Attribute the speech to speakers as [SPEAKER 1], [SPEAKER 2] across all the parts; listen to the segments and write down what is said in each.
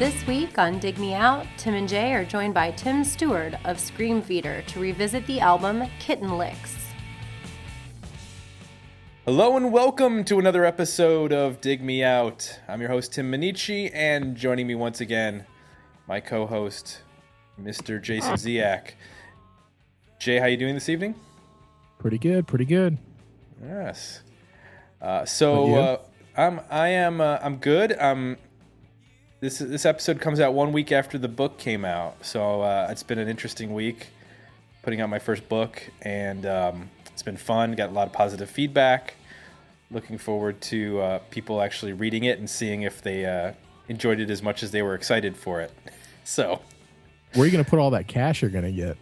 [SPEAKER 1] This week on Dig Me Out, Tim and Jay are joined by Tim Steward of Screamfeeder to revisit the album Kitten Licks.
[SPEAKER 2] Hello and welcome to another episode of Dig Me Out. I'm your host, Tim Minichi, and joining me once again, my co-host, Mr. Jason Ziak. Jay, how you doing this evening?
[SPEAKER 3] Pretty good.
[SPEAKER 2] Yes. I'm good. This episode comes out 1 week after the book came out, so it's been an interesting week putting out my first book, and it's been fun. Got a lot of positive feedback. Looking forward to people actually reading it and seeing if they enjoyed it as much as they were excited for it. So,
[SPEAKER 3] where are you going to put all that cash you're going to get?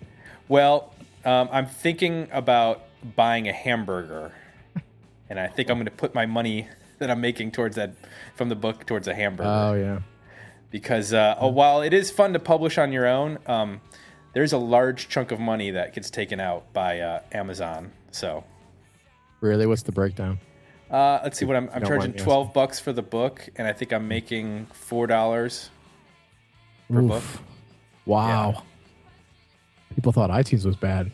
[SPEAKER 2] Well, I'm thinking about buying a hamburger, and I think I'm going to put my money that I'm making towards that from the book towards a hamburger.
[SPEAKER 3] Oh yeah.
[SPEAKER 2] Because while it is fun to publish on your own, there's a large chunk of money that gets taken out by Amazon. So,
[SPEAKER 3] really, what's the breakdown?
[SPEAKER 2] Let's see what I'm charging $12 for the book, and I think I'm making $4 per book.
[SPEAKER 3] Wow. Yeah. People thought iTunes was bad.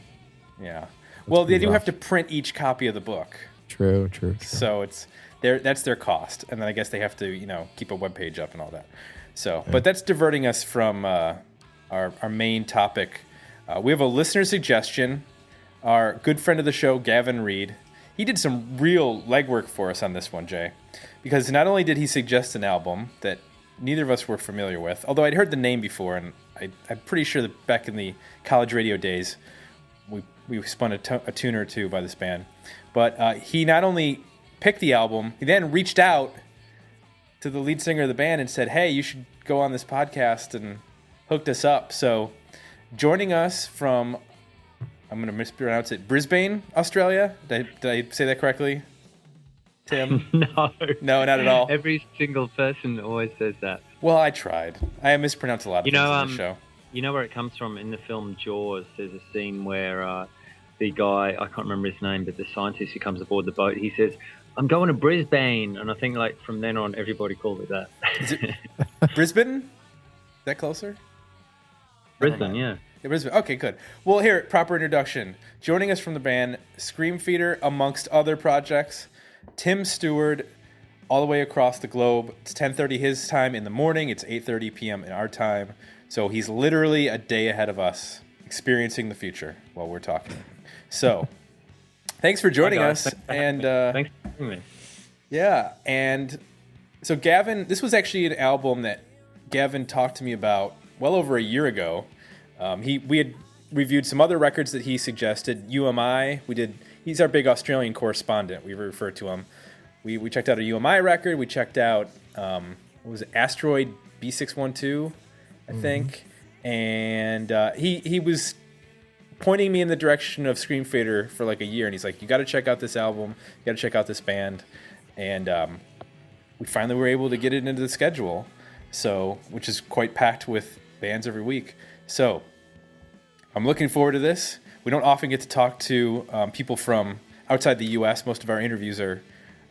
[SPEAKER 2] Yeah. Well, they do have to print each copy of the book.
[SPEAKER 3] True.
[SPEAKER 2] So that's their cost, and then I guess they have to keep a web page up and all that. So, but that's diverting us from our main topic. We have a listener suggestion. Our good friend of the show, Gavin Reed, he did some real legwork for us on this one, Jay, because not only did he suggest an album that neither of us were familiar with, although I'd heard the name before, and I'm pretty sure that back in the college radio days, we spun a tune or two by this band. But he not only picked the album, he then reached out to the lead singer of the band and said, hey, you should go on this podcast, and hooked us up. So joining us from, I'm going to mispronounce it, Brisbane, Australia. Did I say that correctly, Tim?
[SPEAKER 4] No,
[SPEAKER 2] not at all.
[SPEAKER 4] Every single person always says that.
[SPEAKER 2] Well, I tried. I mispronounced a lot of things in the show.
[SPEAKER 4] You know where it comes from? In the film Jaws, there's a scene where the guy, I can't remember his name, but the scientist who comes aboard the boat, he says, I'm going to Brisbane. And I think from then on, everybody called it that.
[SPEAKER 2] Is it Brisbane? Is that closer?
[SPEAKER 4] Brisbane, yeah.
[SPEAKER 2] Brisbane. Okay, good. Well, here, proper introduction. Joining us from the band Screamfeeder, amongst other projects, Tim Steward, all the way across the globe. It's 10:30 his time in the morning. It's 8:30 p.m. in our time. So he's literally a day ahead of us, experiencing the future while we're talking. So, thanks for joining us.
[SPEAKER 4] Thanks for having me.
[SPEAKER 2] Yeah, and so Gavin, this was actually an album that Gavin talked to me about well over a year ago. We had reviewed some other records that he suggested. UMI, he's our big Australian correspondent. We refer to him. We checked out a UMI record. We checked out what was it, Asteroid B612, I think. And he was pointing me in the direction of Screamfeeder for like a year, and he's like, you got to check out this album, you got to check out this band. And we finally were able to get it into the schedule, which is quite packed with bands every week. So I'm looking forward to this. We don't often get to talk to people from outside the U.S. Most of our interviews are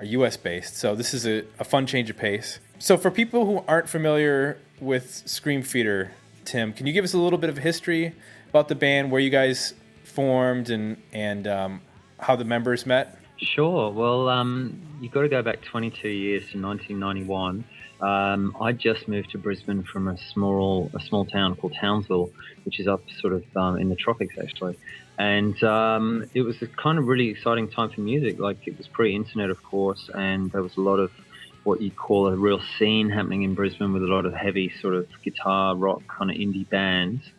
[SPEAKER 2] U.S. based, so this is a fun change of pace. So for people who aren't familiar with Screamfeeder, Tim, can you give us a little bit of history about the band, where you guys formed, and how the members met?
[SPEAKER 4] Sure. Well, you've got to go back 22 years to 1991. I just moved to Brisbane from a small town called Townsville, which is up sort of in the tropics, actually. And it was a kind of really exciting time for music. Like, it was pre-internet, of course, and there was a lot of what you'd call a real scene happening in Brisbane, with a lot of heavy sort of guitar, rock, kind of indie bands.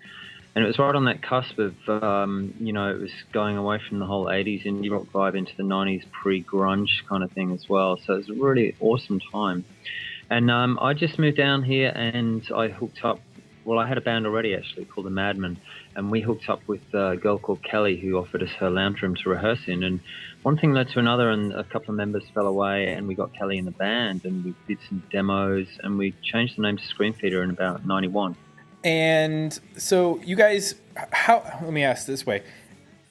[SPEAKER 4] And it was right on that cusp of, it was going away from the whole 80s indie rock vibe into the 90s pre-grunge kind of thing as well. So it was a really awesome time. And I just moved down here, and I hooked up. Well, I had a band already, actually, called The Madmen. And we hooked up with a girl called Kelly, who offered us her lounge room to rehearse in. And one thing led to another, and a couple of members fell away, and we got Kelly in the band, and we did some demos, and we changed the name to Screamfeeder in about 91.
[SPEAKER 2] And so you guys, let me ask this way.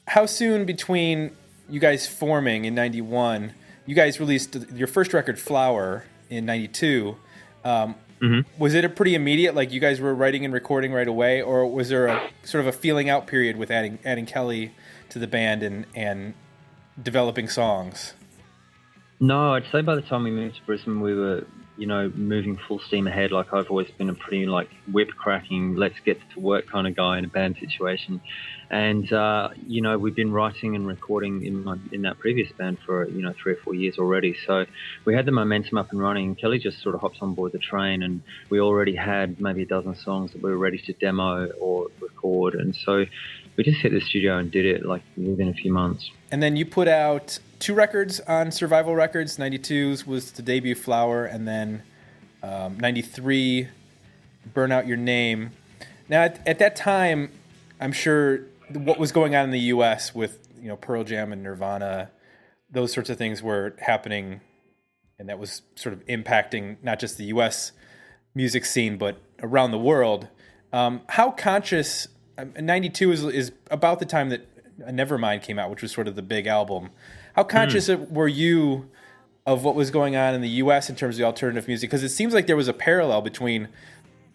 [SPEAKER 2] How soon between you guys forming in 91, you guys released your first record, Flower, in 92. Was it a pretty immediate, like you guys were writing and recording right away, or was there a sort of a feeling out period with adding Kelly to the band and developing songs?
[SPEAKER 4] No, I'd say by the time we moved to Brisbane, we were, moving full steam ahead. Like, I've always been a pretty, whip cracking, let's get to work kind of guy in a band situation. And, we've been writing and recording in that previous band for, 3 or 4 years already. So we had the momentum up and running. Kelly just sort of hopped on board the train, and we already had maybe a dozen songs that we were ready to demo or record. And so we just hit the studio and did it within a few months.
[SPEAKER 2] And then you put out 2 records on Survival Records. 92's was the debut Flower, and then 93, Burn Out Your Name. Now, at that time, I'm sure what was going on in the U.S. with Pearl Jam and Nirvana, those sorts of things were happening, and that was sort of impacting not just the U.S. music scene, but around the world. How conscious... 92 is about the time that Nevermind came out, which was sort of the big album. How conscious were you of what was going on in the U.S. in terms of the alternative music? Because it seems like there was a parallel between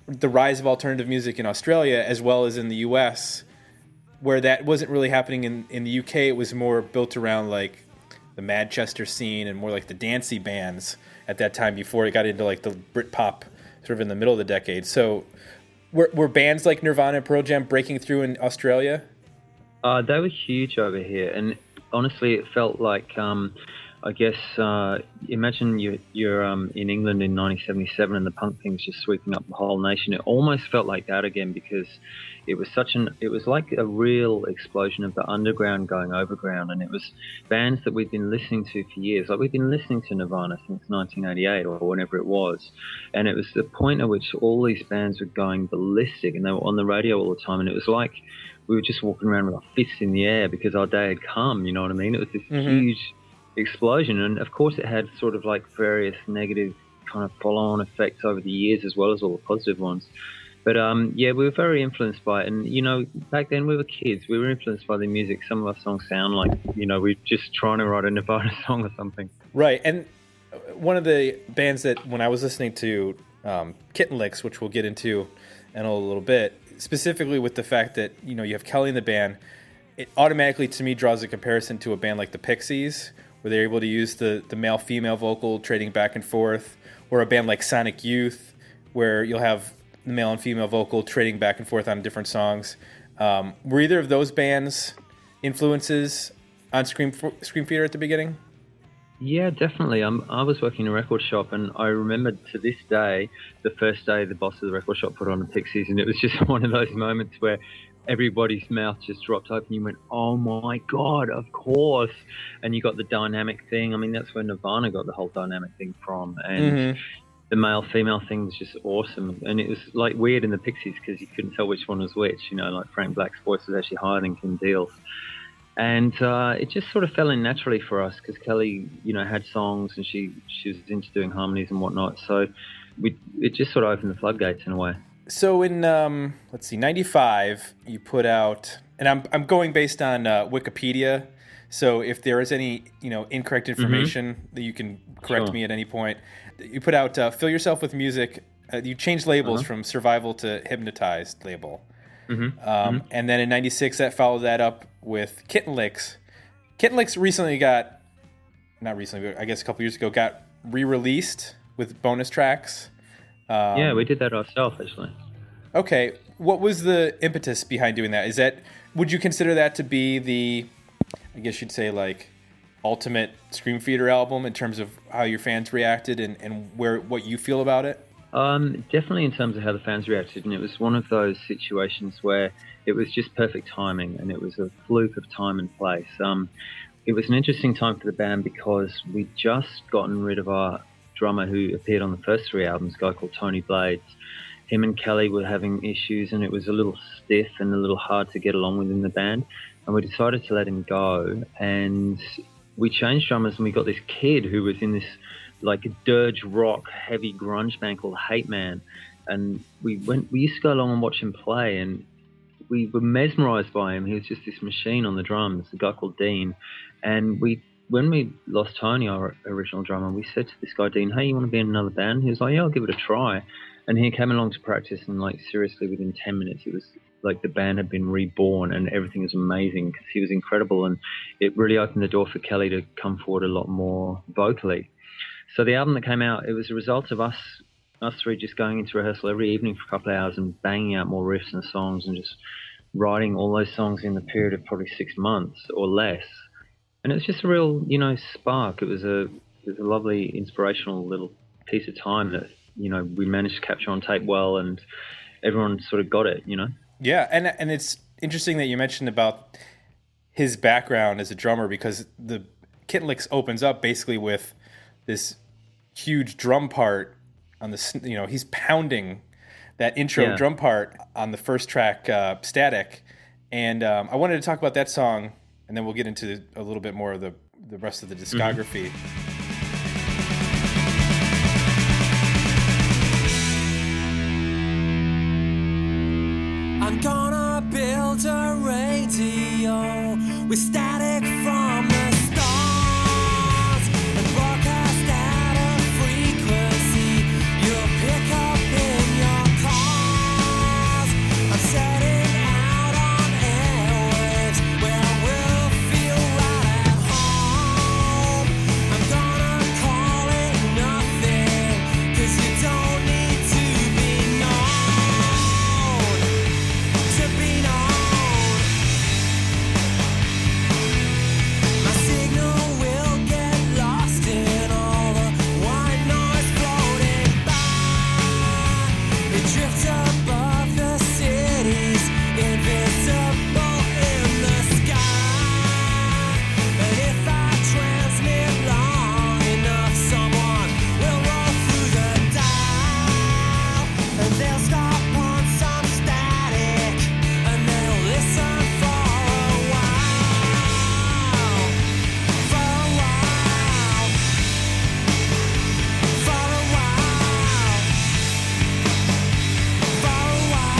[SPEAKER 2] the rise of alternative music in Australia as well as in the U.S., where that wasn't really happening in the U.K. It was more built around like the Manchester scene and more like the dancey bands at that time before it got into like the Britpop sort of in the middle of the decade. So were bands like Nirvana and Pearl Jam breaking through in Australia?
[SPEAKER 4] They were huge over here, and honestly, it felt like, I guess, imagine you're in England in 1977 and the punk thing's just sweeping up the whole nation. It almost felt like that again, because it was like a real explosion of the underground going overground, and it was bands that we'd been listening to for years. Like, we'd been listening to Nirvana since 1988 or whenever it was, and it was the point at which all these bands were going ballistic, and they were on the radio all the time, and it was like we were just walking around with our fists in the air because our day had come, you know what I mean? It was this huge explosion, and of course it had sort of like various negative kind of follow-on effects over the years as well as all the positive ones. But we were very influenced by it, and back then we were kids. We were influenced by the music. Some of our songs sound like we're just trying to write a Nirvana song or something.
[SPEAKER 2] Right, and one of the bands that when I was listening to Kitten Licks, which we'll get into in a little bit, specifically with the fact that you have Kelly in the band, it automatically to me draws a comparison to a band like the Pixies, where they're able to use the male-female vocal trading back and forth, or a band like Sonic Youth, where you'll have the male and female vocal trading back and forth on different songs. Were either of those bands influences on Screamfeeder at the beginning?
[SPEAKER 4] Yeah, definitely. I was working in a record shop, and I remember to this day, the first day the boss of the record shop put on the Pixies, and it was just one of those moments where everybody's mouth just dropped open. You went, oh my God, of course. And you got the dynamic thing. I mean, that's where Nirvana got the whole dynamic thing from. And the male-female thing was just awesome. And it was like weird in the Pixies because you couldn't tell which one was which. Like Frank Black's voice was actually higher than Kim Deal's. And it just sort of fell in naturally for us because Kelly, had songs and she was into doing harmonies and whatnot. So it just sort of opened the floodgates in a way.
[SPEAKER 2] So in 95, you put out, and I'm going based on Wikipedia. So if there is any incorrect information that you can correct me at any point. You put out Fill Yourself with Music. You changed labels from Survival to Hypnotized label. And then in 96, that followed that up with Kitten Licks. Kitten Licks recently not recently, but I guess a couple years ago, got re-released with bonus tracks.
[SPEAKER 4] Yeah, we did that ourselves, actually.
[SPEAKER 2] Okay. What was the impetus behind doing that? Would you consider that to be the, I guess you'd say, like, ultimate Screamfeeder album in terms of how your fans reacted and what you feel about it?
[SPEAKER 4] Definitely in terms of how the fans reacted, and it was one of those situations where it was just perfect timing, and it was a fluke of time and place. It was an interesting time for the band because we'd just gotten rid of our drummer who appeared on the first 3 albums, a guy called Tony Blades. Him and Kelly were having issues, and it was a little stiff and a little hard to get along with in the band, and we decided to let him go, and we changed drummers, and we got this kid who was in this like a dirge rock heavy grunge band called Hate Man, and we used to go along and watch him play, and we were mesmerized by him. He was just this machine on the drums, a guy called Dean. And when we lost Tony, our original drummer, we said to this guy Dean, hey, you want to be in another band? He was like, yeah, I'll give it a try. And he came along to practice, and like seriously, within 10 minutes, it was like the band had been reborn, and everything was amazing because he was incredible, and it really opened the door for Kelly to come forward a lot more vocally. So the album that came out, it was a result of us three just going into rehearsal every evening for a couple of hours and banging out more riffs and songs and just writing all those songs in the period of probably 6 months or less. And it was just a real, spark. It was a lovely, inspirational little piece of time that, we managed to capture on tape well, and everyone sort of got it,
[SPEAKER 2] Yeah, and it's interesting that you mentioned about his background as a drummer, because the Kitten Licks opens up basically with this huge drum part on the, he's pounding that intro drum part on the first track, Static. And I wanted to talk about that song, and then we'll get into a little bit more of the rest of the discography.
[SPEAKER 5] I'm gonna build a radio with static from the stars and broadcast at a frequency you'll pick up in your cars. I'm setting out on airwaves where I will feel right at home. I'm gonna call it nothing, 'cause you don't need to be known to be known. My signal will get lost in all the white noise floating by. It drifts above the cities, invisible in the sky. And if I transmit long enough, someone will roll through the dial, and they'll stop on some static, and they'll listen for a while, for a while, for a while, for a while.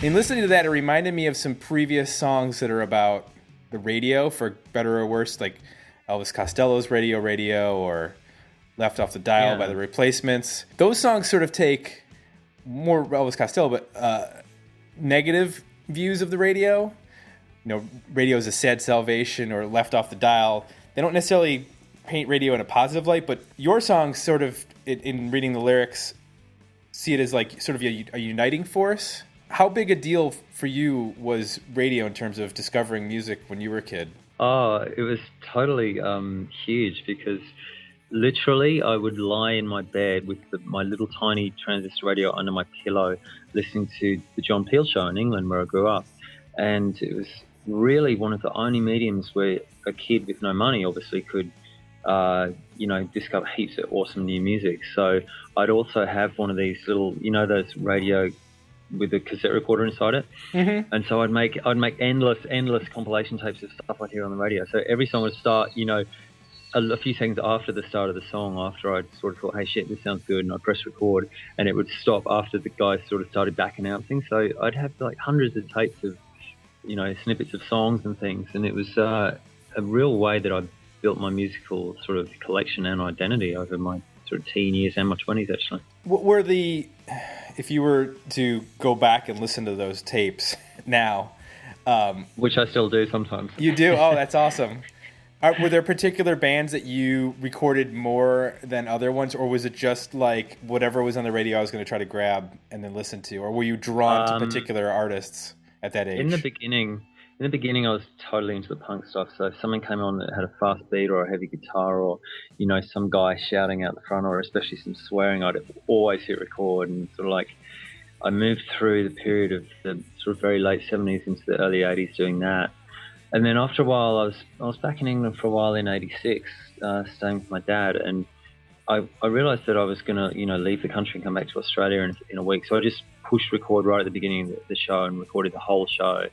[SPEAKER 2] In listening to that, it reminded me of some previous songs that are about the radio, for better or worse, like Elvis Costello's Radio, or Left Off the Dial by The Replacements. Those songs sort of take more Elvis Costello, but negative views of the radio. Radio is a sad salvation, or Left Off the Dial. They don't necessarily paint radio in a positive light, but your songs sort of, in reading the lyrics, see it as like sort of a uniting force. How big a deal for you was radio in terms of discovering music when you were a kid?
[SPEAKER 4] Oh, it was totally huge, because literally I would lie in my bed with my little tiny transistor radio under my pillow, listening to the John Peel Show in England, where I grew up. And it was really one of the only mediums where a kid with no money obviously could, discover heaps of awesome new music. So I'd also have one of these little, those radio with a cassette recorder inside it. Mm-hmm. And so I'd make endless compilation tapes of stuff I'd hear on the radio. So every song would start, a few seconds after the start of the song, after I'd sort of thought, hey, shit, this sounds good, and I'd press record, and it would stop after the guys sort of started back announcing. So I'd have like hundreds of tapes of, snippets of songs and things. And it was a real way that I built my musical sort of collection and identity over my sort of teen years and my 20s, actually.
[SPEAKER 2] What were if you were to go back and listen to those tapes now,
[SPEAKER 4] which I still do sometimes.
[SPEAKER 2] You do? Oh, that's awesome. Were there particular bands that you recorded more than other ones, or was it just like whatever was on the radio I was going to try to grab and then listen to, or were you drawn to particular artists at that age?
[SPEAKER 4] In the beginning, I was totally into the punk stuff. So if something came on that had a fast beat or a heavy guitar, or some guy shouting out the front, or especially some swearing, I'd always hit record. And sort of like I moved through the period of the sort of very late 70s into the early 80s doing that. And then after a while, I was back in England for a while in '86, staying with my dad, and I realised that I was going to leave the country and come back to Australia in a week. So I just pushed record right at the beginning of the show and recorded the whole show.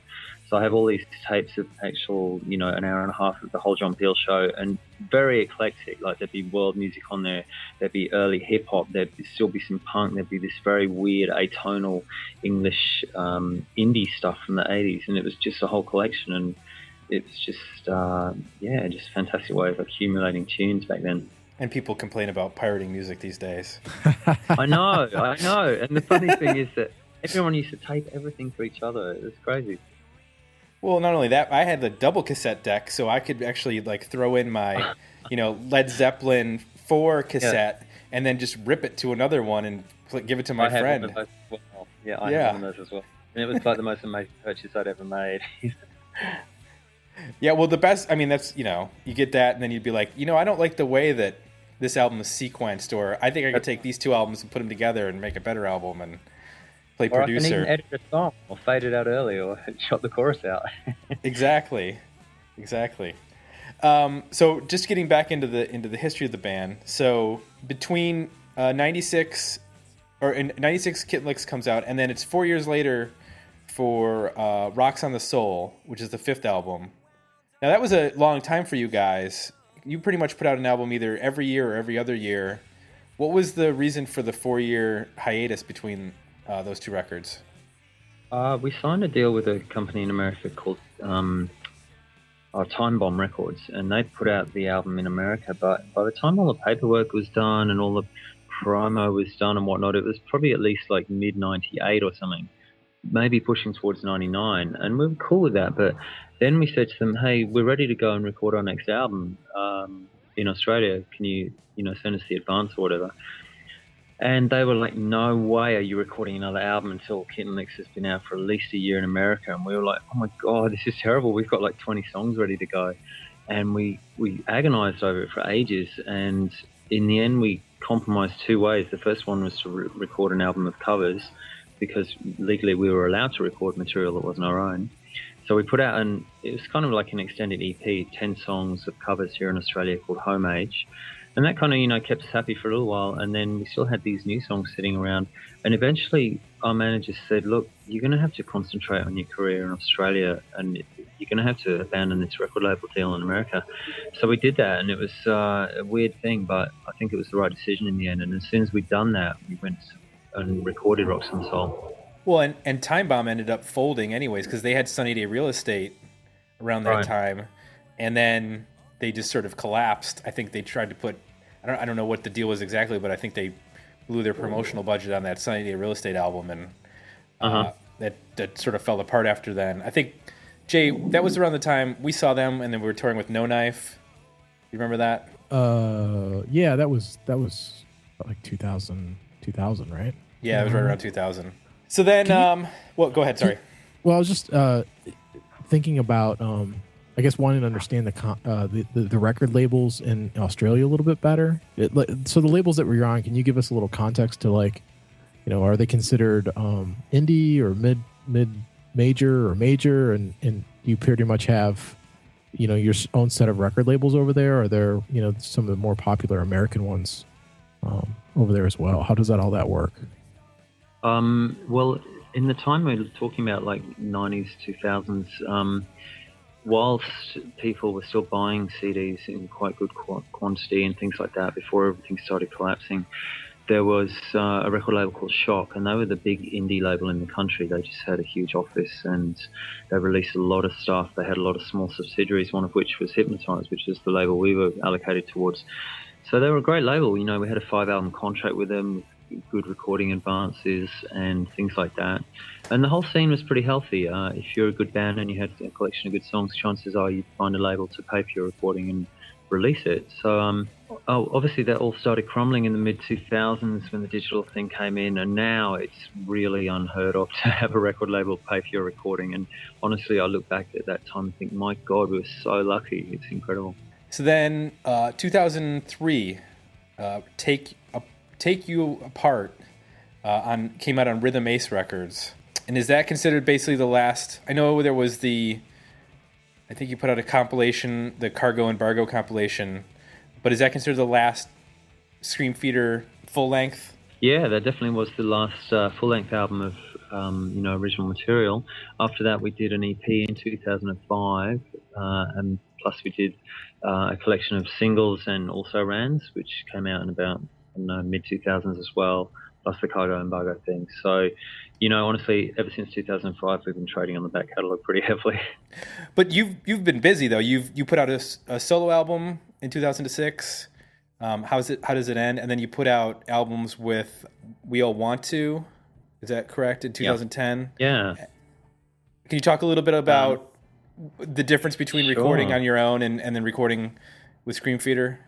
[SPEAKER 4] So I have all these tapes of actual, an hour and a half of the whole John Peel Show, and very eclectic. Like there'd be world music on there, there'd be early hip hop, there'd still be some punk, there'd be this very weird atonal English indie stuff from the 80s, and it was just a whole collection. And it was just, just a fantastic way of accumulating tunes back then.
[SPEAKER 2] And people complain about pirating music these days.
[SPEAKER 4] I know. And the funny thing is that everyone used to tape everything to each other. It was crazy.
[SPEAKER 2] Well, not only that, I had the double cassette deck, so I could actually like throw in my, Led Zeppelin 4 cassette and then just rip it to another one and give it to my friend.
[SPEAKER 4] I had one of those as well. And it was like the most amazing purchase I'd ever made.
[SPEAKER 2] Yeah, well, the best, that's, you get that and then you'd be like, I don't like the way that this album is sequenced, or I think I could take these two albums and put them together and make a better album and play
[SPEAKER 4] or
[SPEAKER 2] producer.
[SPEAKER 4] I can even edit a song or fade it out early or shot the chorus out.
[SPEAKER 2] Exactly. So just getting back into the history of the band. So between 96 Kitten Licks comes out, and then it's 4 years later for Rocks on the Soul, which is the 5th album. Now that was a long time for you guys. You pretty much put out an album either every year or every other year. What was the reason for the 4-year hiatus between those two records?
[SPEAKER 4] We signed a deal with a company in America called Time Bomb Records, and they put out the album in America. But by the time all the paperwork was done and all the promo was done and whatnot, it was probably at least like mid-98 or something, maybe pushing towards 99. And we were cool with that. But then we said to them, hey, we're ready to go and record our next album in Australia. Can you, send us the advance or whatever? And they were like, no way are you recording another album until Kitten Licks has been out for at least a year in America. And we were like, oh my God, this is terrible. We've got like 20 songs ready to go. And we agonized over it for ages. And in the end, we compromised two ways. The first one was to record an album of covers, because legally we were allowed to record material that wasn't our own. So we put out it was kind of like an extended EP, 10 songs of covers here in Australia called Home Age. And that kind of, kept us happy for a little while. And then we still had these new songs sitting around. And eventually our manager said, look, you're going to have to concentrate on your career in Australia, and you're going to have to abandon this record label deal in America. So we did that, and it was a weird thing, but I think it was the right decision in the end. And as soon as we'd done that, we went and recorded Rocks on the Soul.
[SPEAKER 2] Well, and Time Bomb ended up folding anyways, because they had Sunny Day Real Estate around that time, and then they just sort of collapsed. I think they tried to put, I don't know what the deal was exactly, but I think they blew their promotional budget on that Sunny Day Real Estate album, and that sort of fell apart after then. I think, Jay, that was around the time we saw them, and then we were touring with No Knife. You remember that?
[SPEAKER 3] Yeah, that was like 2000, right?
[SPEAKER 2] Yeah, it was right around 2000. So then, well, go ahead. Sorry.
[SPEAKER 3] Well, I was just thinking about, I guess, wanting to understand the record labels in Australia a little bit better. So the labels that we're on, can you give us a little context to, like, are they considered indie or mid major or major, and do you pretty much have, your own set of record labels over there? Or are there, some of the more popular American ones over there as well? How does all that work?
[SPEAKER 4] Well, in the time we were talking about, like 90s, 2000s, whilst people were still buying CDs in quite good quantity and things like that before everything started collapsing, there was a record label called Shock, and they were the big indie label in the country. They just had a huge office, and they released a lot of stuff. They had a lot of small subsidiaries, one of which was Hypnotize, which is the label we were allocated towards. So they were a great label. We had a 5-album contract with them, good recording advances and things like that. And the whole scene was pretty healthy. If you're a good band and you had a collection of good songs, chances are you'd find a label to pay for your recording and release it. So obviously that all started crumbling in the mid-2000s when the digital thing came in, and now it's really unheard of to have a record label pay for your recording. And honestly, I look back at that time and think, my God, we were so lucky. It's incredible.
[SPEAKER 2] So then 2003, Take You Apart came out on Rhythm Ace Records. And is that considered basically the last? I know there was I think you put out a compilation, the Cargo Embargo compilation, but is that considered the last Screamfeeder full length?
[SPEAKER 4] Yeah, that definitely was the last full length album of original material. After that, we did an EP in 2005, and plus we did a collection of singles and also rans, which came out in about mid-2000s as well, plus the Cargo Embargo thing. So, honestly, ever since 2005, we've been trading on the back catalogue pretty heavily.
[SPEAKER 2] But you've been busy, though. You put out a solo album in 2006. How does it end? And then you put out albums with We All Want To. Is that correct? In 2010.
[SPEAKER 4] Yeah.
[SPEAKER 2] Can you talk a little bit about the difference between recording on your own and then recording with Screamfeeder?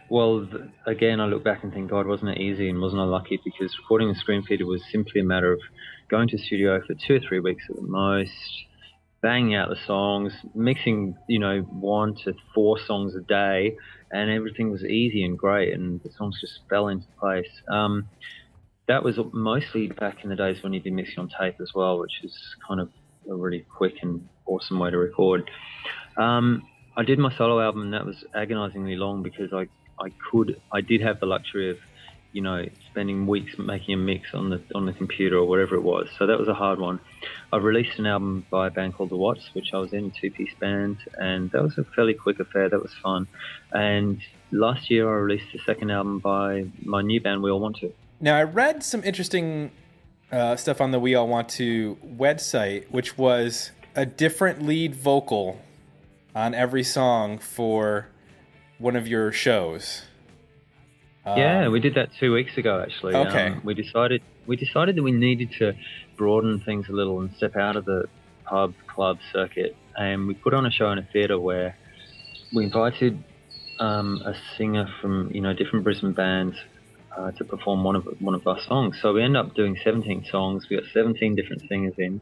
[SPEAKER 4] Well, again, I look back and think, God, wasn't it easy and wasn't I lucky? Because recording with Screamfeeder was simply a matter of going to the studio for 2 or 3 weeks at the most, banging out the songs, mixing, 1 to 4 songs a day, and everything was easy and great, and the songs just fell into place. That was mostly back in the days when you'd be mixing on tape as well, which is kind of a really quick and awesome way to record. I did my solo album, and that was agonizingly long because I did have the luxury of, spending weeks making a mix on the computer or whatever it was. So that was a hard one. I released an album by a band called The Watts, which I was in, a 2-piece band, and that was a fairly quick affair. That was fun. And last year I released the second album by my new band, We All Want To.
[SPEAKER 2] Now, I read some interesting stuff on the We All Want To website, which was a different lead vocal on every song for one of your shows.
[SPEAKER 4] Yeah, we did that 2 weeks ago, actually.
[SPEAKER 2] Okay.
[SPEAKER 4] We decided that we needed to broaden things a little and step out of the pub club circuit, and we put on a show in a theatre where we invited a singer from different Brisbane bands to perform one of our songs. So we ended up doing 17 songs. We got 17 different singers in.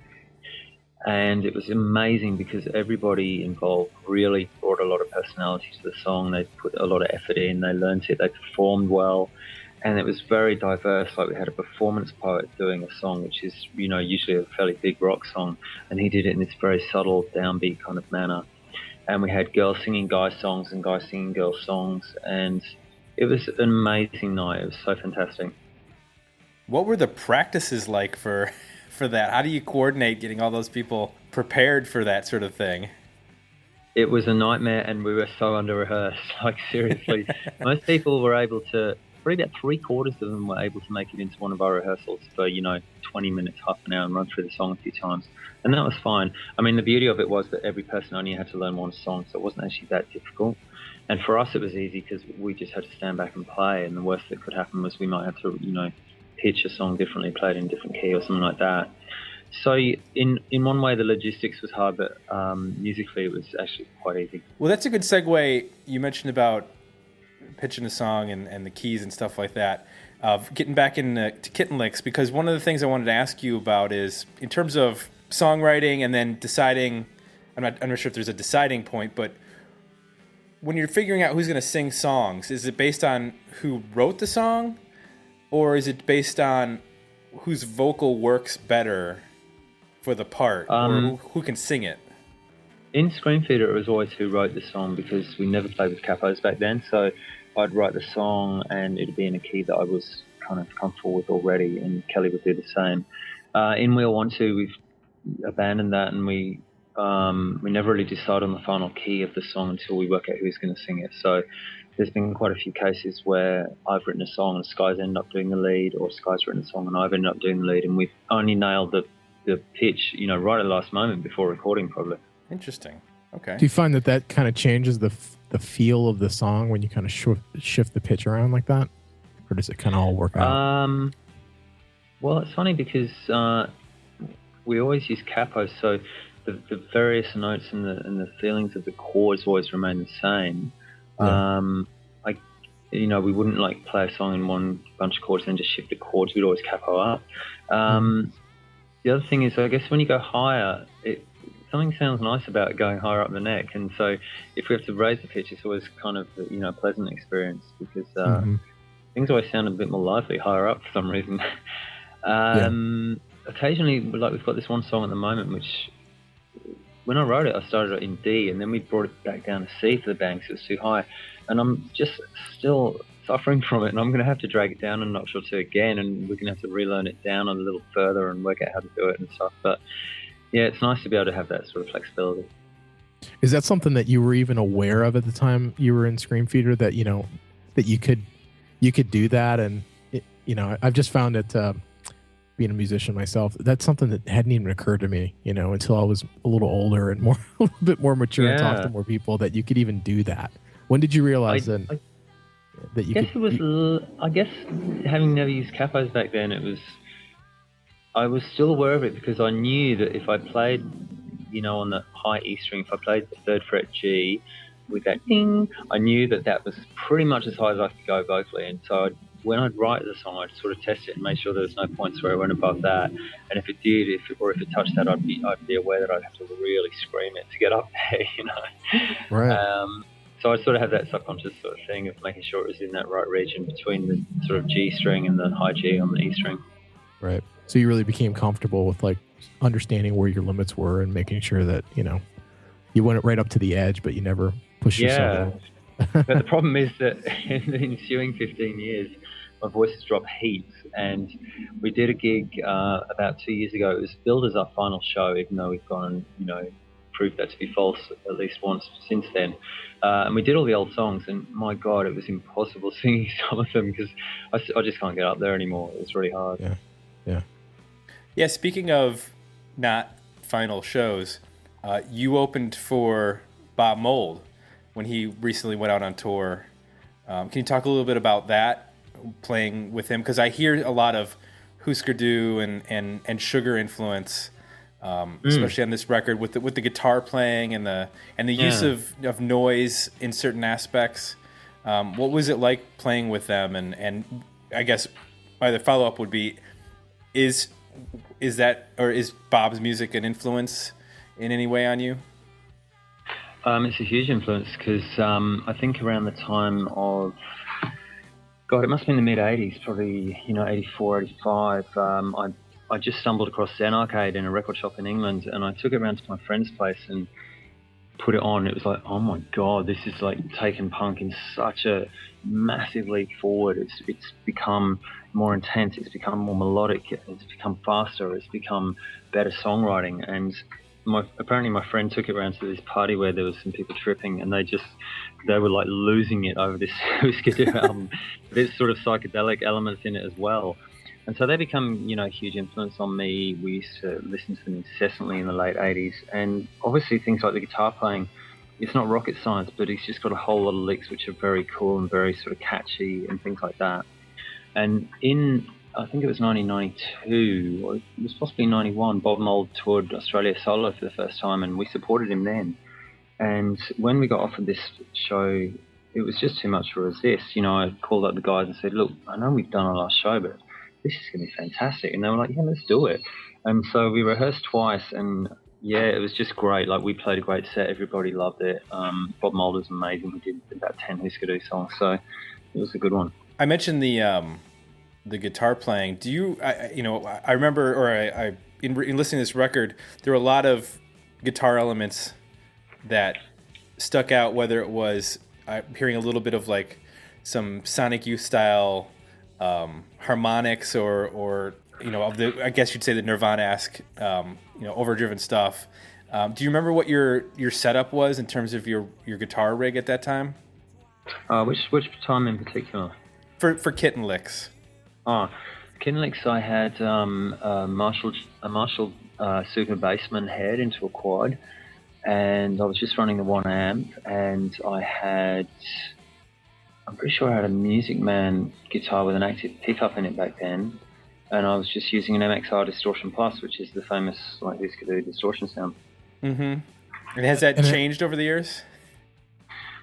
[SPEAKER 4] And it was amazing because everybody involved really brought a lot of personality to the song. They put a lot of effort in, they learned it, they performed well, and it was very diverse. Like, we had a performance poet doing a song, which is, usually a fairly big rock song, and he did it in this very subtle, downbeat kind of manner. And we had girls singing guy songs and guys singing girl songs, and it was an amazing night. It was so fantastic.
[SPEAKER 2] What were the practices like for that? How do you coordinate getting all those people prepared for that sort of thing?
[SPEAKER 4] It was a nightmare, and we were so under-rehearsed. Like, seriously. Most people were able to, probably about 3/4 of them were able to make it into one of our rehearsals for, 20 minutes, half an hour, and run through the song a few times. And that was fine. I mean, the beauty of it was that every person only had to learn one song, so it wasn't actually that difficult. And for us, it was easy because we just had to stand back and play, and the worst that could happen was we might have to, pitch a song differently, play it in a different key or something like that. So in one way, the logistics was hard, but musically it was actually quite easy.
[SPEAKER 2] Well, that's a good segue. You mentioned about pitching a song and the keys and stuff like that. Getting back into Kitten Licks, because one of the things I wanted to ask you about is, in terms of songwriting and then deciding, I'm not sure if there's a deciding point, but when you're figuring out who's going to sing songs, is it based on who wrote the song? Or is it based on whose vocal works better for the part, or who can sing it?
[SPEAKER 4] In Screamfeeder, it was always who wrote the song, because we never played with capos back then. So I'd write the song and it'd be in a key that I was kind of comfortable with already, and Kelly would do the same. In We All Want To, we've abandoned that, and we never really decide on the final key of the song until we work out who's going to sing it. So there's been quite a few cases where I've written a song and Sky's ended up doing the lead, or Sky's written a song and I've ended up doing the lead, and we've only nailed the pitch, right at the last moment before recording, probably.
[SPEAKER 2] Interesting. Okay.
[SPEAKER 3] Do you find that kind of changes the feel of the song when you kind of shift the pitch around like that, or does it kind of all work out?
[SPEAKER 4] Well, it's funny because we always use capos, so the various notes and the feelings of the chords always remain the same.
[SPEAKER 3] Yeah.
[SPEAKER 4] We wouldn't play a song in one bunch of chords and then just shift the chords. We'd always capo up. The other thing is, I guess when you go higher, something sounds nice about going higher up the neck, and so if we have to raise the pitch, it's always kind of a pleasant experience, because things always sound a bit more lively higher up for some reason. Occasionally, we've got this one song at the moment which, when I wrote it, I started it in D, and then we brought it back down to C for the bang, so it was too high. And I'm just still suffering from it, and I'm going to have to drag it down a notch or two again, and we're going to have to relearn it down a little further and work out how to do it and stuff. But yeah, it's nice to be able to have that sort of flexibility.
[SPEAKER 3] Is that something that you were even aware of at the time you were in Screamfeeder, that that you could do that? And I've just found it, being a musician myself, that's something that hadn't even occurred to me, until I was a little older and a little bit more mature and talked to more people, that you could even do that. When did you realize that? that you
[SPEAKER 4] I guess
[SPEAKER 3] could?
[SPEAKER 4] it was. I guess having never used capos back then, it was. I was still aware of it because I knew that if I played, on the high E string, if I played the 3rd fret G with that ding, I knew that that was pretty much as high as I could go vocally. And so when I'd write the song, I'd sort of test it and make sure there was no points where I went above that. And if it did, if it touched that, I'd be aware that I'd have to really scream it to get up there,
[SPEAKER 3] Right.
[SPEAKER 4] So I sort of had that subconscious sort of thing of making sure it was in that right region between the sort of G string and the high G on the E string.
[SPEAKER 3] Right. So you really became comfortable with like understanding where your limits were and making sure that, you went right up to the edge, but you never pushed yourself.
[SPEAKER 4] But the problem is that in the ensuing 15 years, my voice has dropped heaps. And we did a gig about 2 years ago. It was billed as our final show, even though we've gone and, proved that to be false at least once since then. And we did all the old songs, and my God, it was impossible singing some of them because I just can't get up there anymore. It was really hard.
[SPEAKER 2] Yeah, speaking of not final shows, you opened for Bob Mould when he recently went out on tour. Can you talk a little bit about that, playing with him? Because I hear a lot of Husker Du and Sugar influence, especially on this record with the guitar playing and the use of noise in certain aspects. What was it like playing with them? And I guess the follow up would be, is Bob's music an influence in any way on you?
[SPEAKER 4] It's a huge influence because I think around the time of, God, it must have been the mid-'80s, probably, 84, 85, I just stumbled across Zen Arcade in a record shop in England, and I took it around to my friend's place and put it on. It was like, oh my God, this is like taking punk in such a massive leap forward. It's become more intense, it's become more melodic, it's become faster, it's become better songwriting. And apparently my friend took it around to this party where there was some people tripping, and they were like losing it over this Husker Du album. There's sort of psychedelic elements in it as well. And so they become, a huge influence on me. We used to listen to them incessantly in the late 80s. And obviously things like the guitar playing, it's not rocket science, but he's just got a whole lot of licks which are very cool and very sort of catchy and things like that. And I think it was 1992, or it was possibly 91, Bob Mould toured Australia solo for the first time, and we supported him then. And when we got offered this show, it was just too much to resist. I called up the guys and said, look, I know we've done our last show, but this is going to be fantastic. And they were like, yeah, let's do it. And so we rehearsed twice, and yeah, it was just great. Like, we played a great set. Everybody loved it. Bob Mould was amazing. He did about 10 Husker Du songs, so it was a good one.
[SPEAKER 2] I mentioned the guitar playing. Do you, I remember, or in listening to this record, there were a lot of guitar elements that stuck out, whether it was hearing a little bit of like some Sonic Youth style harmonics or I guess you'd say the Nirvana-esque, overdriven stuff. Do you remember what your setup was in terms of your guitar rig at that time?
[SPEAKER 4] Which time in particular?
[SPEAKER 2] For Kitten Licks.
[SPEAKER 4] Kitten Licks, I had a Marshall Super Bassman head into a quad, and I was just running the 1 amp, and I'm pretty sure I had a Music Man guitar with an active pickup in it back then, and I was just using an MXR Distortion Plus, which is the famous like Husker Du distortion sound.
[SPEAKER 2] Mm-hmm. And has that changed over the years?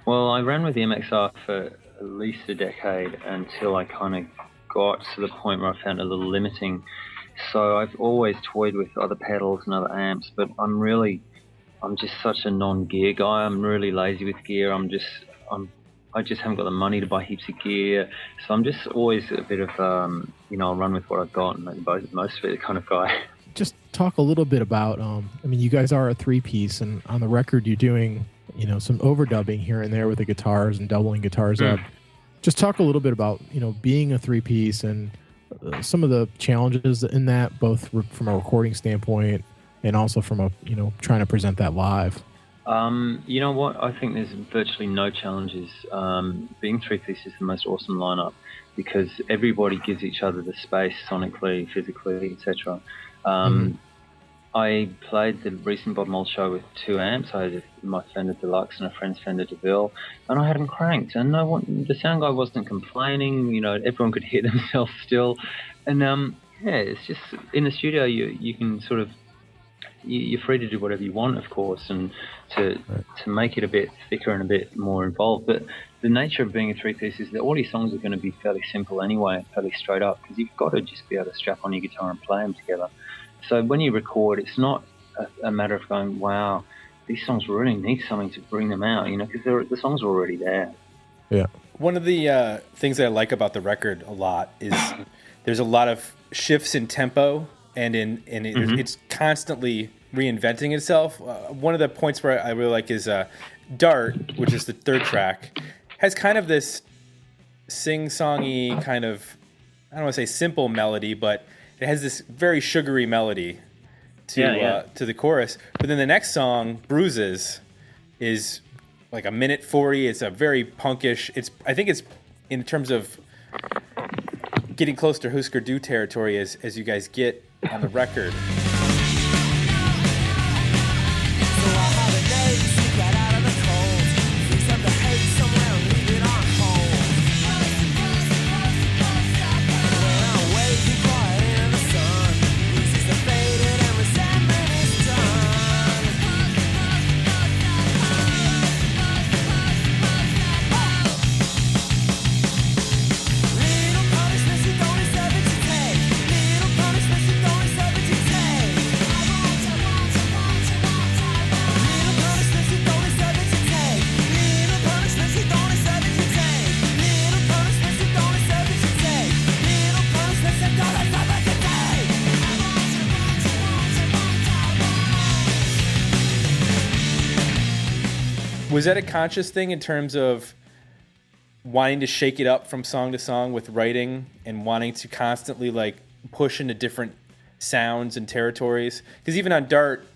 [SPEAKER 4] Well, I ran with the MXR for at least a decade until I kind of got to the point where I found it a little limiting. So I've always toyed with other pedals and other amps, but I'm just such a non-gear guy. I'm really lazy with gear. I just haven't got the money to buy heaps of gear. So I'm just always a bit of, I'll run with what I've got and make the most of it kind of guy.
[SPEAKER 3] Just talk a little bit about, you guys are a 3-piece, and on the record you're doing, some overdubbing here and there with the guitars and doubling guitars up. Just talk a little bit about, being a 3-piece and some of the challenges in that, both from a recording standpoint and also from a, trying to present that live.
[SPEAKER 4] You know what? I think there's virtually no challenges. Being 3-piece is the most awesome lineup because everybody gives each other the space sonically, physically, etc. I played the recent Bob Mould show with 2 amps. I had my Fender Deluxe and a friend's Fender DeVille, and I had them cranked. And the sound guy wasn't complaining. You know, everyone could hear themselves still. And it's just in the studio you can sort of you're free to do whatever you want, of course, and to make it a bit thicker and a bit more involved. But the nature of being a 3-piece is that all your songs are going to be fairly simple anyway, fairly straight up, because you've got to just be able to strap on your guitar and play them together. So when you record, it's not a matter of going, wow, these songs really need something to bring them out, you know, because the songs are already there.
[SPEAKER 3] Yeah.
[SPEAKER 2] One of the things that I like about the record a lot is there's a lot of shifts in tempo, and it's constantly reinventing itself. One of the points where I really like is Dart, which is the 3rd track, has kind of this sing-songy kind of, I don't want to say simple melody, but it has this very sugary melody to the chorus. But then the next song, Bruises, is like 1:40. It's a very punkish. I think it's in terms of getting close to Husker Du territory as you guys get on the record. Was that a conscious thing in terms of wanting to shake it up from song to song with writing and wanting to constantly like push into different sounds and territories? Because even on Dart,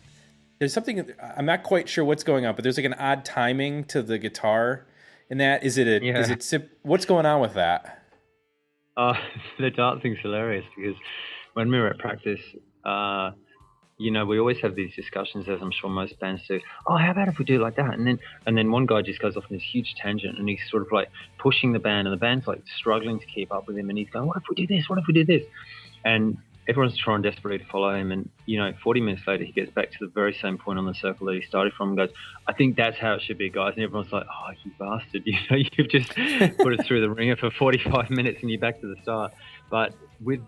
[SPEAKER 2] there's something, I'm not quite sure what's going on, but there's like an odd timing to the guitar in that. What's going on with that?
[SPEAKER 4] The Dart thing's hilarious because when we were at practice, you know, we always have these discussions, as I'm sure most bands do. Oh, how about if we do it like that? And then one guy just goes off on this huge tangent, and he's sort of like pushing the band, and the band's like struggling to keep up with him, and he's going, what if we do this? What if we do this? And everyone's trying desperately to follow him, and, you know, 40 minutes later, he gets back to the very same point on the circle that he started from and goes, I think that's how it should be, guys. And everyone's like, oh, you bastard, you know, you've just put us through the ringer for 45 minutes and you're back to the start. But with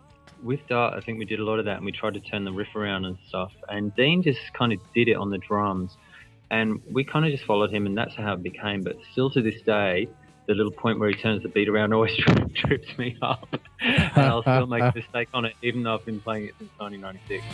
[SPEAKER 4] Dart, I think we did a lot of that, and we tried to turn the riff around and stuff. And Dean just kind of did it on the drums, and we kind of just followed him, and that's how it became. But still to this day, the little point where he turns the beat around always trips me up, and I'll still make a mistake on it, even though I've been playing it since 1996.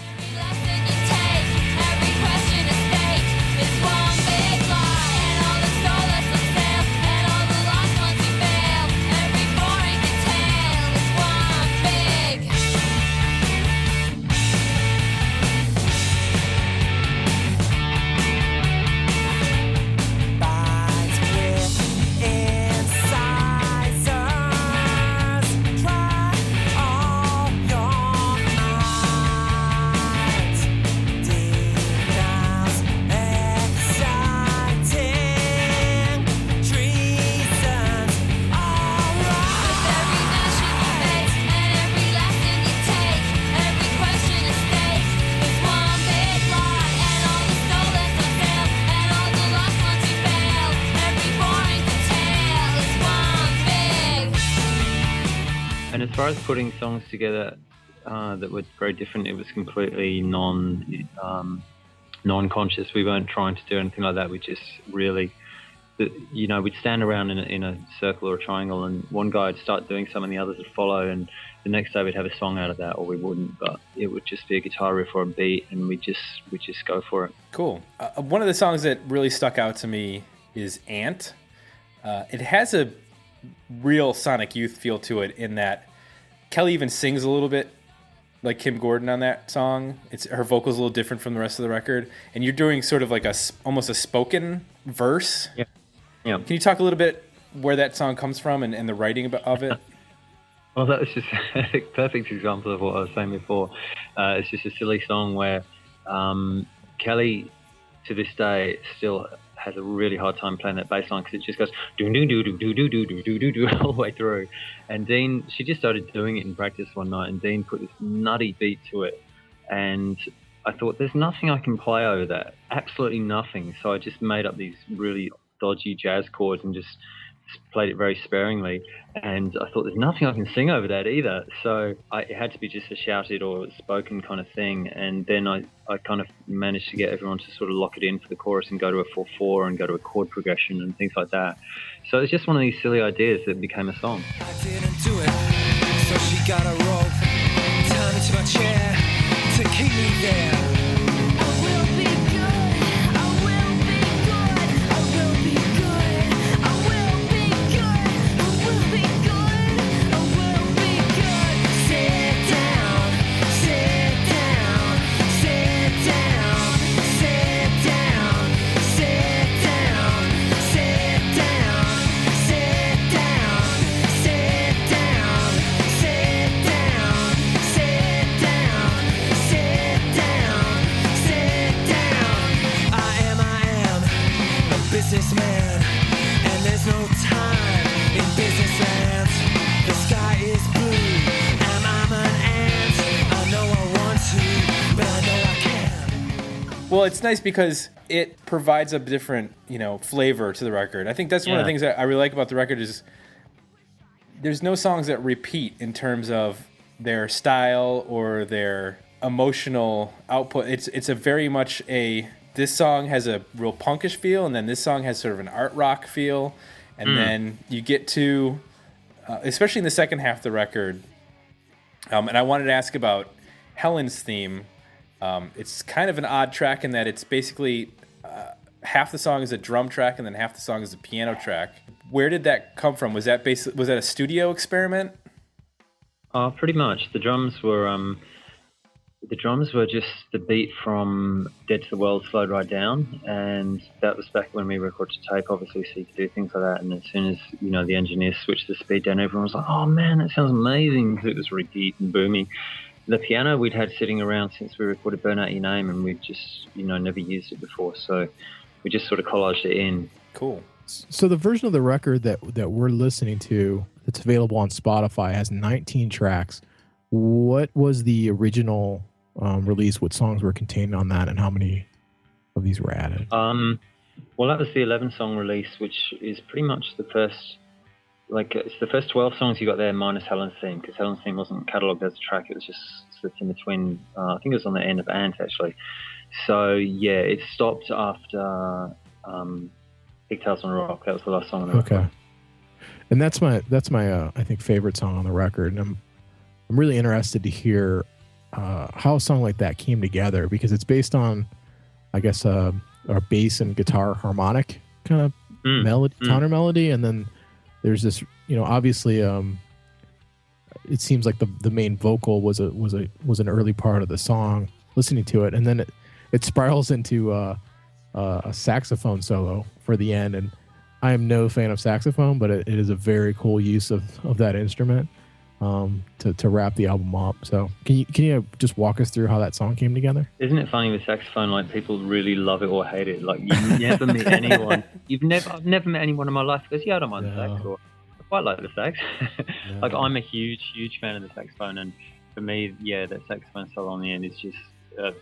[SPEAKER 4] And as far as putting songs together that were very different, it was completely non-conscious. We weren't trying to do anything like that. We just really, you know, we'd stand around in a circle or a triangle, and one guy would start doing something, the others would follow, and the next day we'd have a song out of that, or we wouldn't. But it would just be a guitar riff or a beat, and we just go for it. Cool.
[SPEAKER 2] One of the songs that really stuck out to me is Ant. It has a real Sonic Youth feel to it, in that Kelly even sings a little bit like Kim Gordon on that song. Her vocal's a little different from the rest of the record, and you're doing sort of like almost a spoken verse.
[SPEAKER 4] Yeah. Yeah.
[SPEAKER 2] Can you talk a little bit where that song comes from and the writing of it?
[SPEAKER 4] Well, that was just a perfect example of what I was saying before. It's just a silly song where Kelly, to this day, still has a really hard time playing that bass line because it just goes do do do do do do do do do do do all the way through. And Dean, she just started doing it in practice one night, and Dean put this nutty beat to it, and I thought, there's nothing I can play over that, absolutely nothing. So I just made up these really dodgy jazz chords and just played it very sparingly, and I thought, there's nothing I can sing over that either, so it had to be just a shouted or spoken kind of thing. And then I kind of managed to get everyone to sort of lock it in for the chorus and go to a 4/4 and go to a chord progression and things like that. So it's just one of these silly ideas that became a song.
[SPEAKER 5] I didn't do it, so she got a rope, tied me to my chair to keep me there. I will be good, I will be good, I will be good, I will be good, I will be good, I will be good. Sit down, sit down, sit down, sit down, sit down, sit down, sit down, sit down, sit down, sit down, sit down, sit down. I am a businessman, and there's no time in business land. The sky is blue, and I'm an ant. I know I want to, but I know I can't.
[SPEAKER 2] Well, it's nice because it provides a different, flavor to the record. I think that's one of the things that I really like about the record is there's no songs that repeat in terms of their style or their emotional output. It's a very much this song has a real punkish feel, and then this song has sort of an art rock feel, and then you get to, especially in the second half of the record, and I wanted to ask about Helen's theme. It's kind of an odd track in that it's basically half the song is a drum track and then half the song is a piano track. Where did that come from? Was that a studio experiment?
[SPEAKER 4] Pretty much. The drums were just the beat from Dead to the World slowed right down, and that was back when we recorded to tape, obviously, so you could do things like that. And as soon as the engineers switched the speed down, everyone was like, "Oh man, that sounds amazing," because it was really deep and boomy. The piano we'd had sitting around since we recorded Burn Out Your Name, and we'd just never used it before, so we just sort of collaged it in.
[SPEAKER 2] Cool.
[SPEAKER 3] So the version of the record that we're listening to that's available on Spotify has 19 tracks. What was the original release? What songs were contained on that, and how many of these were added?
[SPEAKER 4] Well, that was the 11-song release, which is pretty much the first, it's the first 12 songs you got there minus Helen's Theme, because Helen's Theme wasn't catalogued as a track, it was just slipped in between, I think it was on the end of Ant, actually. So, yeah, it stopped after Pigtails on Rock. That was the last song on the record.
[SPEAKER 3] Okay. And that's my I think favorite song on the record. And I'm really interested to hear how a song like that came together, because it's based on, I guess, a bass and guitar harmonic kind of melody, counter melody, and then there's this, obviously, it seems like the main vocal was an early part of the song. Listening to it, and then it spirals into a saxophone solo for the end, and I am no fan of saxophone, but it is a very cool use of that instrument to wrap the album up. So can you just walk us through how that song came together?
[SPEAKER 4] Isn't it funny with saxophone? Like, people really love it or hate it. Like, you never meet anyone. I've never met anyone in my life who goes, "Yeah, I don't mind the sax," or "I quite like the sax."
[SPEAKER 3] No.
[SPEAKER 4] Like, I'm a huge fan of the saxophone, and for me, yeah, that saxophone solo on the end is just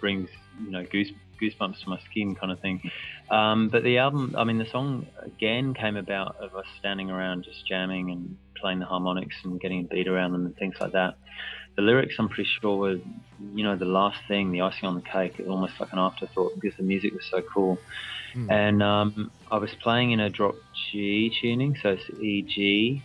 [SPEAKER 4] brings goosebumps to my skin, kind of thing. But the album, the song again came about of us standing around just jamming and playing the harmonics and getting a beat around them and things like that. The lyrics, I'm pretty sure, were the last thing, the icing on the cake, almost like an afterthought, because the music was so cool. And I was playing in a drop G tuning, so it's E G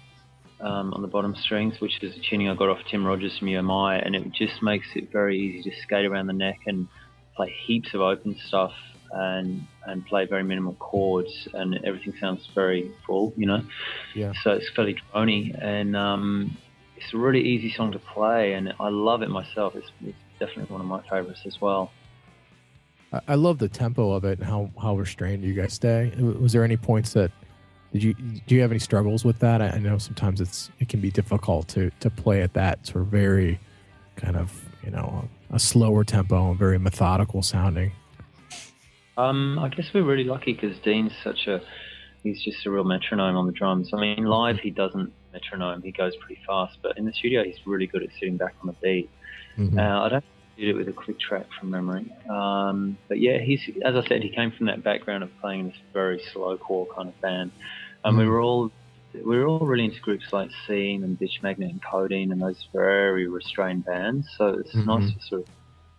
[SPEAKER 4] on the bottom strings, which is a tuning I got off Tim Rogers from UMI, and it just makes it very easy to skate around the neck and play heaps of open stuff and play very minimal chords, and everything sounds very full,
[SPEAKER 3] Yeah.
[SPEAKER 4] So it's fairly drony, and it's a really easy song to play, and I love it myself. It's definitely one of my favorites as well.
[SPEAKER 3] I love the tempo of it and how restrained you guys stay. Was there any points that do you have any struggles with that? I know sometimes it can be difficult to play at that sort of very kind of a slower tempo and very methodical sounding?
[SPEAKER 4] I guess we're really lucky because Dean's he's just a real metronome on the drums. I mean, live he doesn't metronome, he goes pretty fast, but in the studio he's really good at sitting back on the beat. I don't do it with a click track from memory. But yeah, as I said, he came from that background of playing this very slow-core kind of band. And we were all really into groups like Scene and Bitch Magnet and Codeine and those very restrained bands. So it's nice to sort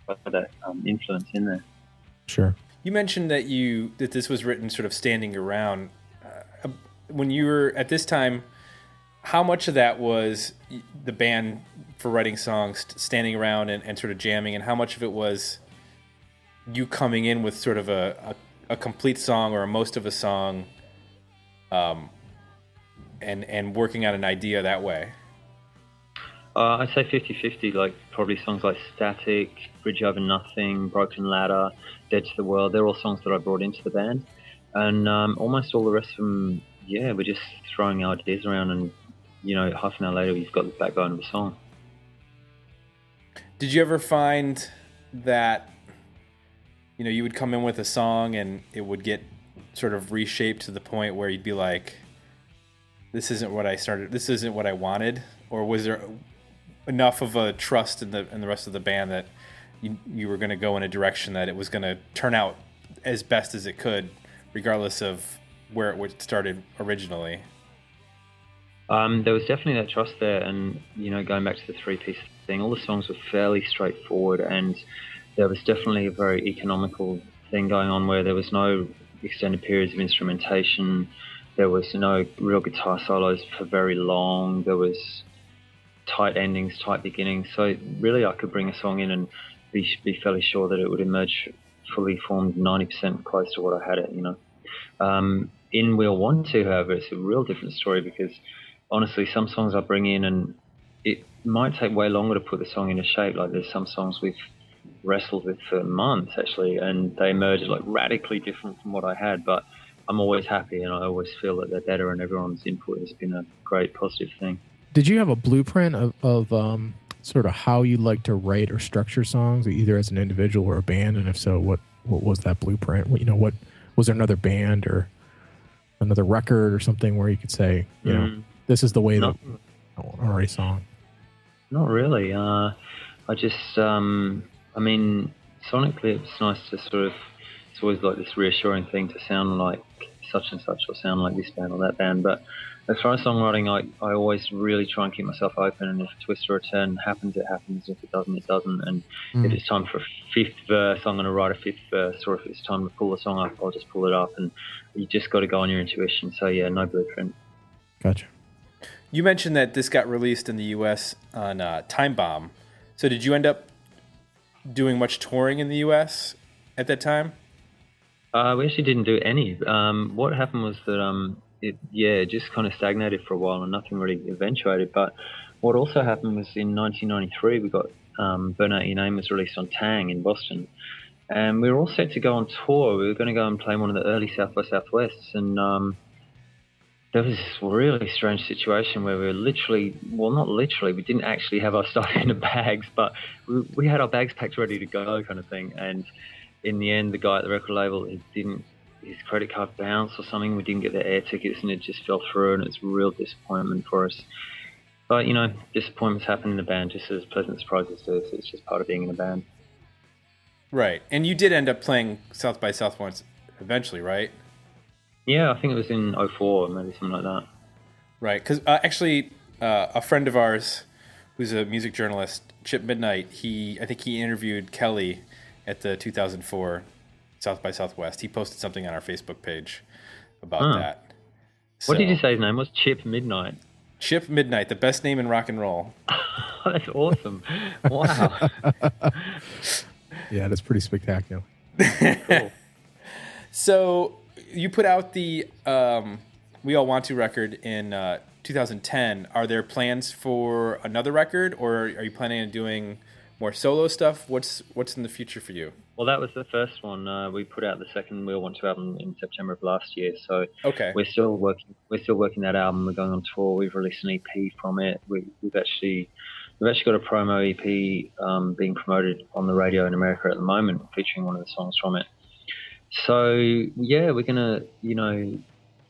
[SPEAKER 4] of put that influence in there.
[SPEAKER 3] Sure.
[SPEAKER 2] You mentioned that this was written sort of standing around. When you were at this time, how much of that was the band for writing songs standing around and sort of jamming, and how much of it was you coming in with sort of a complete song or most of a song, and working out an idea that way?
[SPEAKER 4] I'd say 50-50, like probably songs like Static, Bridge Over Nothing, Broken Ladder, Dead to the World. They're all songs that I brought into the band. And almost all the rest of them, yeah, we're just throwing ideas around and, half an hour later we've got the backbone of a song.
[SPEAKER 2] Did you ever find that, you would come in with a song and it would get sort of reshaped to the point where you'd be like, this isn't what I wanted? Or was there enough of a trust in the rest of the band that you were going to go in a direction that it was going to turn out as best as it could, regardless of where it started originally?
[SPEAKER 4] There was definitely that trust there, and going back to the three-piece thing, all the songs were fairly straightforward, and there was definitely a very economical thing going on where there was no extended periods of instrumentation, there was no real guitar solos for very long, there was tight endings, tight beginnings. So really I could bring a song in and be fairly sure that it would emerge fully formed 90% close to what I had it, In We'll Want To, however, it's a real different story because honestly, some songs I bring in and it might take way longer to put the song into shape. Like there's some songs we've wrestled with for months actually, and they emerged like radically different from what I had, but I'm always happy and I always feel that they're better and everyone's input has been a great positive thing. Did
[SPEAKER 3] you have a blueprint of sort of how you like to write or structure songs, either as an individual or a band? And if so, what was that blueprint? What was there another band or another record or something where you could say, this is the way that I want to write a song? Not really.
[SPEAKER 4] I just, sonically it's nice to it's always like this reassuring thing to sound like such and such or sound like this band or that band. But as far as songwriting, I always really try and keep myself open, and if a twist or a turn happens, it happens. If it doesn't, it doesn't. And if it's time for a fifth verse, I'm going to write a fifth verse, or if it's time to pull the song up, I'll just pull it up. And you just got to go on your intuition. So yeah, no blueprint.
[SPEAKER 3] Gotcha.
[SPEAKER 2] You mentioned that this got released in the U.S. on Time Bomb. So did you end up doing much touring in the U.S. at that time?
[SPEAKER 4] We actually didn't do any. What happened was that it just kind of stagnated for a while and nothing really eventuated. But what also happened was in 1993 we got Burn Out Your Name was released on Tang in Boston, and we were all set to go on tour. We were going to go and play one of the early South by Southwests, and there was this really strange situation where we were we didn't actually have our stuff in the bags, but we had our bags packed ready to go kind of thing. And in the end, the guy at the record label, his credit card bounced or something. We didn't get the air tickets and it just fell through, and it's a real disappointment for us. But, disappointments happen in a band just as pleasant surprises do, so it's just part of being in a band.
[SPEAKER 2] Right. And you did end up playing South by Southwest eventually, right?
[SPEAKER 4] Yeah, I think it was in 2004, maybe something like that.
[SPEAKER 2] Right, because actually a friend of ours who's a music journalist, Chip Midnight, I think he interviewed Kelly at the 2004 South by Southwest. He posted something on our Facebook page about that.
[SPEAKER 4] What did you say his name was? Chip Midnight?
[SPEAKER 2] Chip Midnight, the best name in rock and roll.
[SPEAKER 4] That's awesome. Wow.
[SPEAKER 3] Yeah, that's pretty spectacular.
[SPEAKER 4] Cool.
[SPEAKER 2] So you put out the We All Want To record in 2010. Are there plans for another record, or are you planning on doing more solo stuff? What's in the future for you?
[SPEAKER 4] Well, that was the first one. We put out the second We All Want To album in September of last year. So
[SPEAKER 2] okay.
[SPEAKER 4] We're still working that album. We're going on tour. We've released an EP from it. We've actually We've actually got a promo EP being promoted on the radio in America at the moment, featuring one of the songs from it. So yeah, we're gonna,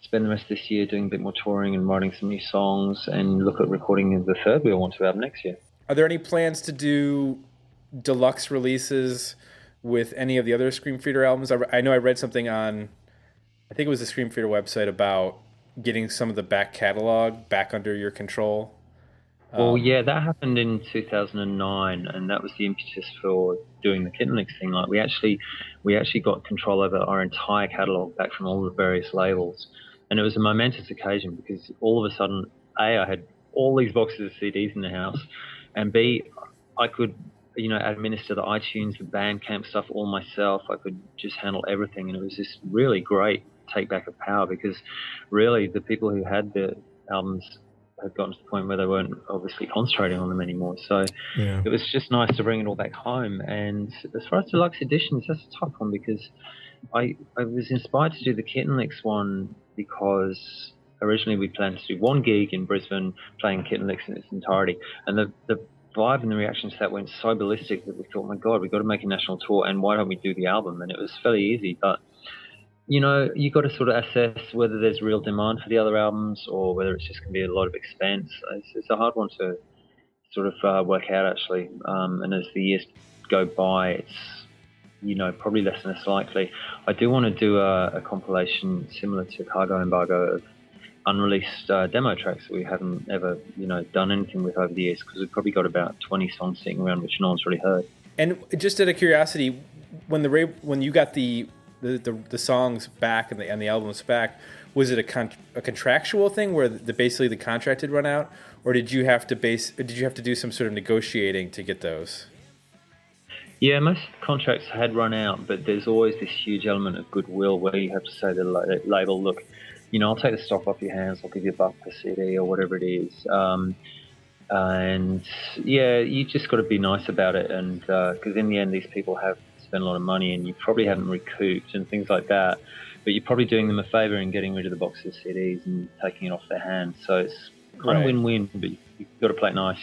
[SPEAKER 4] spend the rest of this year doing a bit more touring and writing some new songs, and look at recording the third We All Want To album next year.
[SPEAKER 2] Are there any plans to do deluxe releases with any of the other Screamfeeder albums? I know I read something on, I think it was the Screamfeeder website, about getting some of the back catalog back under your control.
[SPEAKER 4] Well, yeah, that happened in 2009, and that was the impetus for doing the Kitten Licks thing. Like, we actually got control over our entire catalog back from all the various labels, and it was a momentous occasion because all of a sudden, A, I had all these boxes of CDs in the house, and B, I could, administer the iTunes, the Bandcamp stuff all myself. I could just handle everything, and it was this really great take back of power, because really the people who had the albums had gotten to the point where they weren't obviously concentrating on them anymore. So It was just nice to bring it all back home. And as far as deluxe editions, that's a tough one, because I was inspired to do the Kitten Licks one because originally we planned to do one gig in Brisbane playing Kitten Licks in its entirety, and the vibe and the reaction to that went so ballistic that we thought, my God, we've got to make a national tour, and why don't we do the album? And it was fairly easy, but you got to sort of assess whether there's real demand for the other albums or whether it's just going to be a lot of expense. It's a hard one to sort of work out, actually. And as the years go by, it's, probably less and less likely. I do want to do a compilation similar to Cargo Embargo of unreleased demo tracks that we haven't ever, done anything with over the years, because we've probably got about 20 songs sitting around which no one's really heard. And
[SPEAKER 2] just out of curiosity, when you got the songs back and the albums back, was it a contractual thing where basically the contract had run out, or did you have to do some sort of negotiating to get those?
[SPEAKER 4] Yeah, most contracts had run out, but there's always this huge element of goodwill where you have to say to the label, look, I'll take the stock off your hands, I'll give you $1 per CD or whatever it is. And yeah, you just got to be nice about it, and because in the end these people have spend a lot of money and you probably haven't recouped and things like that, but you're probably doing them a favor in getting rid of the box of CDs and taking it off their hands. So it's kind of win-win, but you've got to play it nice,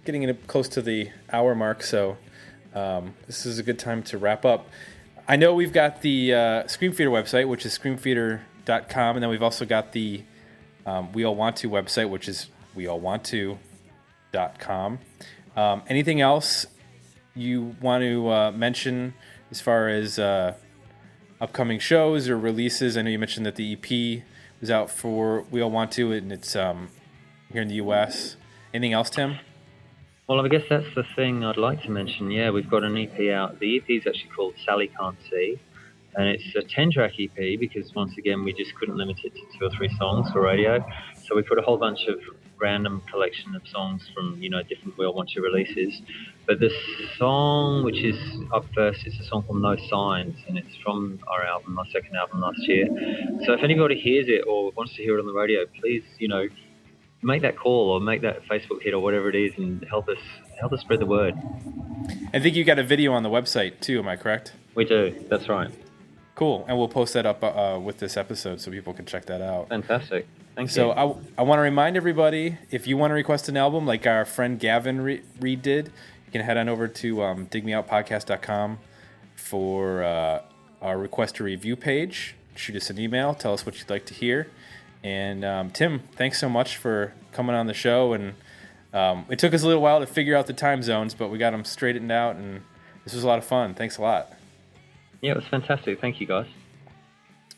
[SPEAKER 2] Getting close to the hour mark, so this is a good time to wrap up. I know we've got the Screamfeeder website, which is screamfeeder.com, and then we've also got the We All Want To website, which is weallwantto.com. Anything else you want to mention as far as upcoming shows or releases? I know you mentioned that the EP was out for We All Want To, and it's here in the US. Anything else, Tim?
[SPEAKER 4] Well, I guess that's the thing I'd like to mention. Yeah, we've got an EP out. The EP is actually called Sally Can't See, and it's a 10-track EP because, once again, we just couldn't limit it to 2 or 3 songs for radio. So we put a whole bunch of random collection of songs from, different We All Want To releases. But the song which is up first is a song called No Signs, and it's from our second album last year. So if anybody hears it or wants to hear it on the radio, please, make that call or make that Facebook hit or whatever it is, and help us spread the word.
[SPEAKER 2] I think you got a video on the website too, am I correct?
[SPEAKER 4] We do, that's right.
[SPEAKER 2] Cool, and we'll post that up with this episode so people can check that out.
[SPEAKER 4] Fantastic. Thank you.
[SPEAKER 2] So I want to remind everybody, if you want to request an album like our friend Gavin Reed did, you can head on over to digmeoutpodcast.com for our request a review page. Shoot us an email, tell us what you'd like to hear. And Tim, thanks so much for coming on the show. And it took us a little while to figure out the time zones, but we got them straightened out, and this was a lot of fun. Thanks a lot.
[SPEAKER 4] Yeah, it was fantastic. Thank you, guys.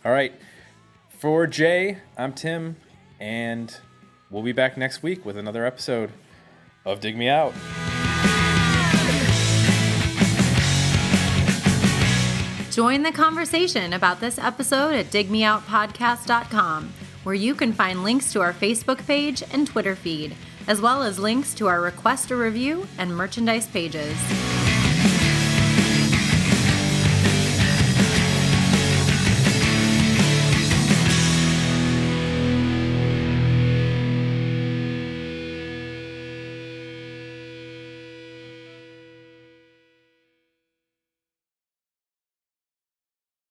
[SPEAKER 2] All right. For Jay, I'm Tim, and we'll be back next week with another episode of Dig Me Out.
[SPEAKER 1] Join the conversation about this episode at digmeoutpodcast.com, where you can find links to our Facebook page and Twitter feed, as well as links to our request a review and merchandise pages.